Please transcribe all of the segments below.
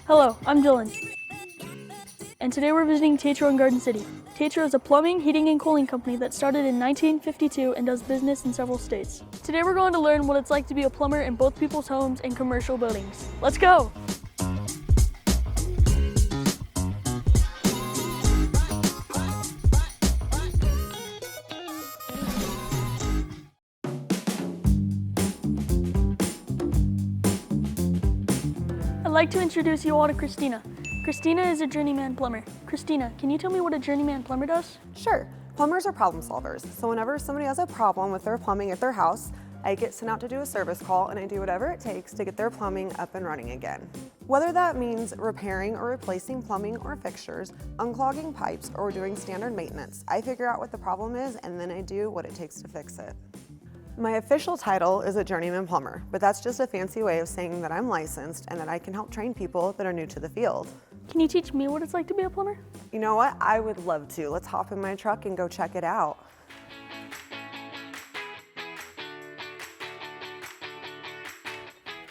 Hello, I'm Dylan, and today we're visiting Tetro in Garden City. Tetro is a plumbing, heating, and cooling company that started in 1952 and does business in several states. Today we're going to learn what it's like to be a plumber in both people's homes and commercial buildings. Let's go! I'd like to introduce you all to Christina. Christina is a journeyman plumber. Christina, can you tell me what a journeyman plumber does? Sure. Plumbers are problem solvers. So whenever somebody has a problem with their plumbing at their house, I get sent out to do a service call and I do whatever it takes to get their plumbing up and running again. Whether that means repairing or replacing plumbing or fixtures, unclogging pipes, or doing standard maintenance, I figure out what the problem is and then I do what it takes to fix it. My official title is a journeyman plumber, but that's just a fancy way of saying that I'm licensed and that I can help train people that are new to the field. Can you teach me what it's like to be a plumber? You know what? I would love to. Let's hop in my truck and go check it out.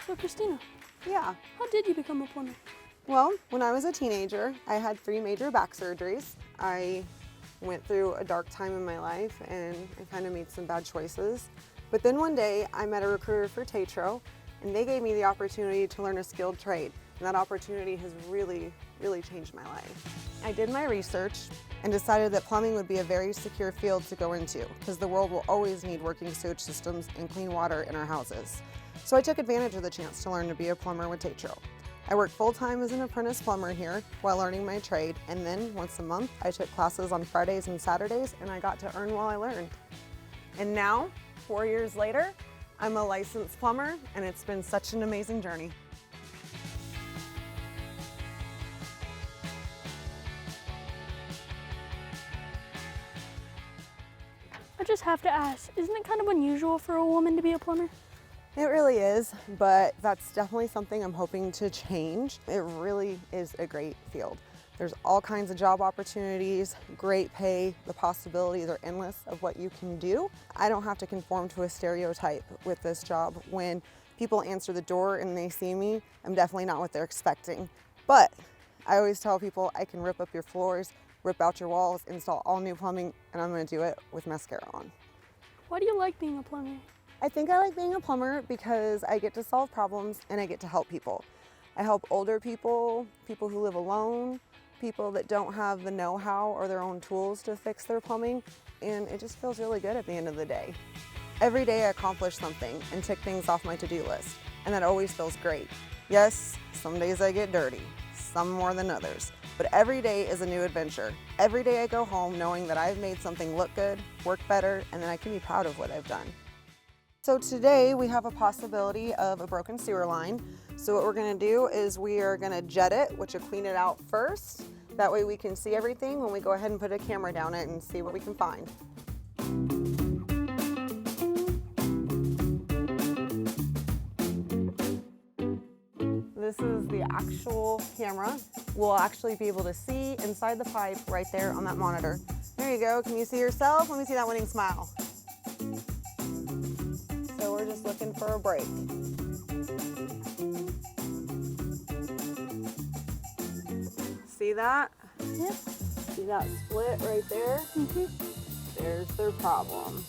So Christina, Yeah. how did you become a plumber? Well, when I was a teenager, I had 3 major back surgeries. I went through a dark time in my life and I kind of made some bad choices. But then one day I met a recruiter for Tetro and they gave me the opportunity to learn a skilled trade. And that opportunity has really changed my life. I did my research and decided that plumbing would be a very secure field to go into because the world will always need working sewage systems and clean water in our houses. So I took advantage of the chance to learn to be a plumber with Tetro. I work full-time as an apprentice plumber here while learning my trade, and then once a month I took classes on Fridays and Saturdays and I got to earn while I learned. And now, 4 years later, I'm a licensed plumber and it's been such an amazing journey. I just have to ask, isn't it kind of unusual for a woman to be a plumber? It really is, but that's definitely something I'm hoping to change. It really is a great field. There's all kinds of job opportunities, great pay, the possibilities are endless of what you can do. I don't have to conform to a stereotype with this job. When people answer the door and they see me, I'm definitely not what they're expecting. But I always tell people I can rip up your floors, rip out your walls, install all new plumbing, and I'm gonna do it with mascara on. Why do you like being a plumber? I think I like being a plumber because I get to solve problems and I get to help people. I help older people, people who live alone, people that don't have the know-how or their own tools to fix their plumbing, and it just feels really good at the end of the day. Every day I accomplish something and tick things off my to-do list, and that always feels great. Yes, some days I get dirty, some more than others, but every day is a new adventure. Every day I go home knowing that I've made something look good, work better, and that I can be proud of what I've done. So today we have a possibility of a broken sewer line. So what we're gonna do is we are gonna jet it, which will clean it out first. That way we can see everything when we go ahead and put a camera down it and see what we can find. This is the actual camera. We'll actually be able to see inside the pipe right there on that monitor. There you go, can you see yourself? Let me see that winning smile. So we're just looking for a break. See that? Yeah. See that split right there? There's their problem.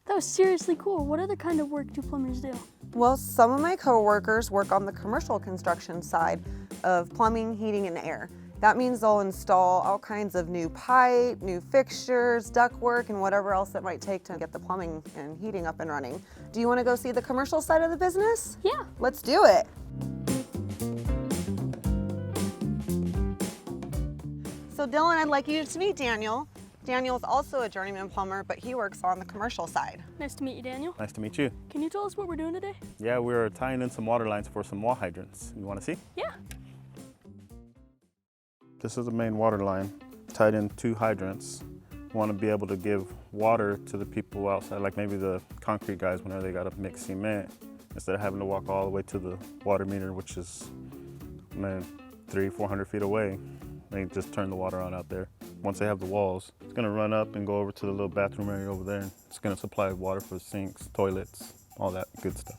That was seriously cool. What other kind of work do plumbers do? Well, some of my coworkers work on the commercial construction side of plumbing, heating, and air. That means they'll install all kinds of new pipe, new fixtures, ductwork, and whatever else it might take to get the plumbing and heating up and running. Do you want to go see the commercial side of the business? Yeah. Let's do it. So Dylan, I'd like you to meet Daniel. Daniel is also a journeyman plumber, but he works on the commercial side. Nice to meet you, Daniel. Nice to meet you. Can you tell us what we're doing today? Yeah, we're tying in some water lines for some wall hydrants. You want to see? Yeah. This is the main water line, tied in 2 hydrants. We want to be able to give water to the people outside, like maybe the concrete guys whenever they got to mix cement, instead of having to walk all the way to the water meter, which is 300-400 feet away. They just turn the water on out there. Once they have the walls, it's going to run up and go over to the little bathroom area over there. It's going to supply water for sinks, toilets, all that good stuff.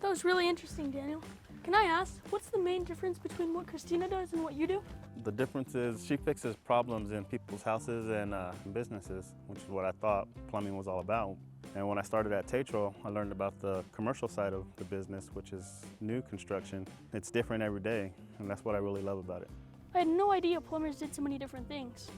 That was really interesting, Daniel. Can I ask, what's the main difference between what Christina does and what you do? The difference is she fixes problems in people's houses and businesses, which is what I thought plumbing was all about. And when I started at Tetro, I learned about the commercial side of the business, which is new construction. It's different every day, and that's what I really love about it. I had no idea plumbers did so many different things.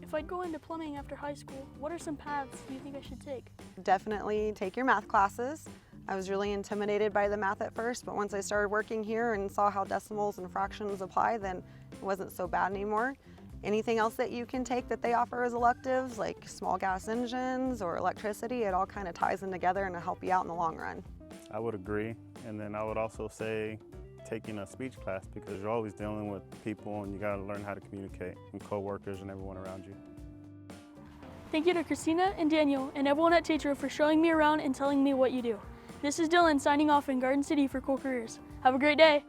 If I'd go into plumbing after high school, what are some paths do you think I should take? Definitely take your math classes. I was really intimidated by the math at first, but once I started working here and saw how decimals and fractions apply, then it wasn't so bad anymore. Anything else that you can take that they offer as electives, like small gas engines or electricity, it all kind of ties them together and will help you out in the long run. I would agree, and then I would also say taking a speech class, because you're always dealing with people and you got to learn how to communicate with coworkers and everyone around you. Thank you to Christina and Daniel and everyone at Tetro for showing me around and telling me what you do. This is Dylan signing off in Garden City for Cool Careers. Have a great day.